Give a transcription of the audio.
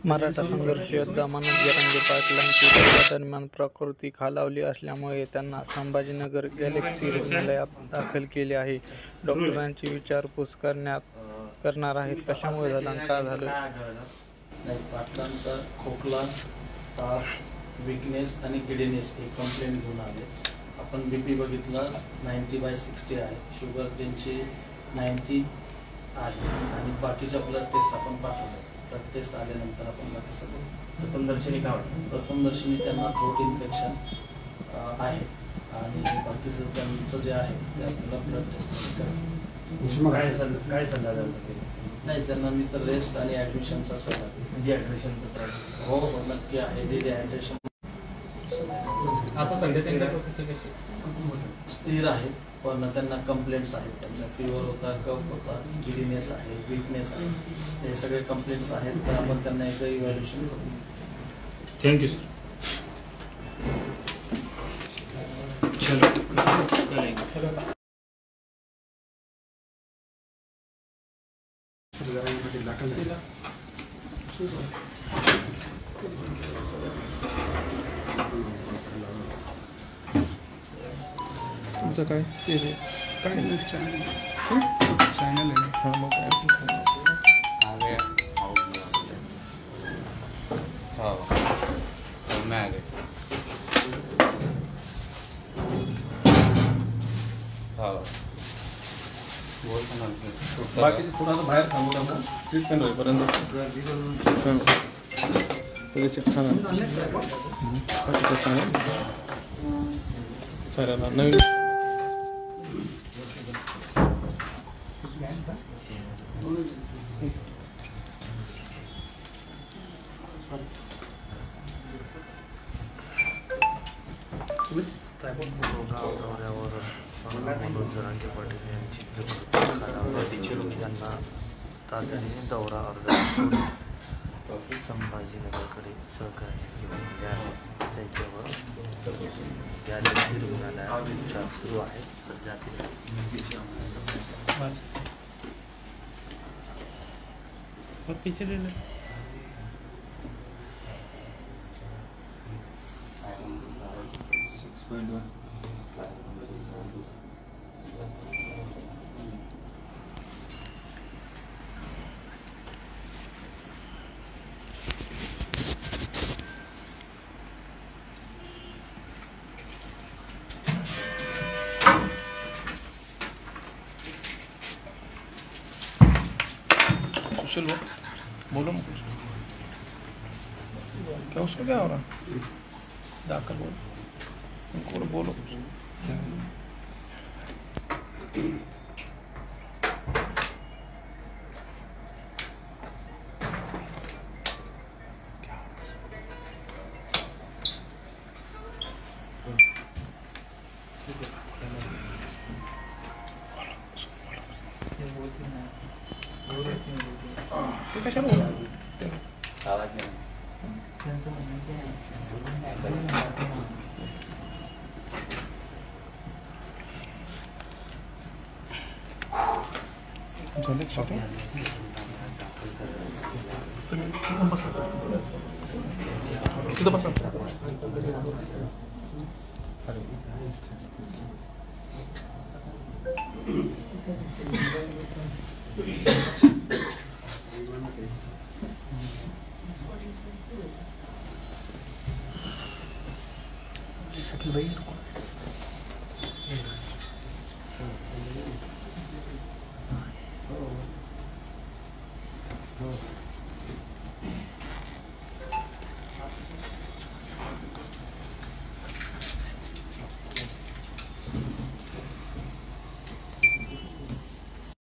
मराठा संघर्ष योद्धा मनोज जरांगे पाटलांची दरम्यान प्रकृती खालावली असल्यामुळे त्यांना संभाजीनगर गॅलेक्सी रुग्णालयात दाखल केले आहे. डॉक्टरांची विचारपूस करणार आहेत. कशामुळे झालं आणि का झालं? नाही, पाटलांचा खोकला, ताप, विकनेस आणि गिडीनेस हे कंप्लेंट घेऊन आले. आपण बीपी बघितला 90/60 आहे, शुगर त्यांची 90 आहे आणि बाकीच्या ब्लड टेस्ट आपण पाठवले. ब्लड टेस्ट आल्यानंतर आपण बाकी सगळं प्रथमदर्शनी काय वाटतं? प्रथमदर्शनी त्यांना थ्रोट इन्फेक्शन आहे आणि बाकीचं त्यांचं जे आहे ते आपल्याला ब्लड टेस्ट करायचं. काय सल्ला द्याल? नाही, त्यांना मी तर रेस्ट आणि ॲडमिशनचा सल्ला देतो. डिहायड्रेशनचा त्रास हो नक्की आहे. डिहायड्रेशन आता सध्या स्थिर आहे, पण त्यांना कंप्लेंट्स आहेत. त्यांचा फीवर होता, कफ होता, गिडीनेस आहे, वीकनेस आहे, हे सगळे कंप्लेंट्स आहेत. तर आपण त्यांना एकदा इव्हॅल्युएशन करू. Thank you sir. तुमचं काय चॅनल आहे? हां, मग बाकी थोडंसं बाहेर थांबू नका. ट्रीटमेंट होईपर्यंत सरांना नवीन दौऱ्यावर मनोज जरांगे पाटील यांची प्रकृती त्यांना तातडीने दौरा अर्ज संभाजीनगरकडे सहकार्य घेऊन गेले आहे. त्याच्यावर गॅलेक्सी रुग्णालयात उपचार सुरू आहेत. सध्या कुशल बोलो क्या उसको क्या हो रहा? दाखल बोलो बोलो. ते कशाला आवाज नाही. तिथं बसा. शकील भाई रुको.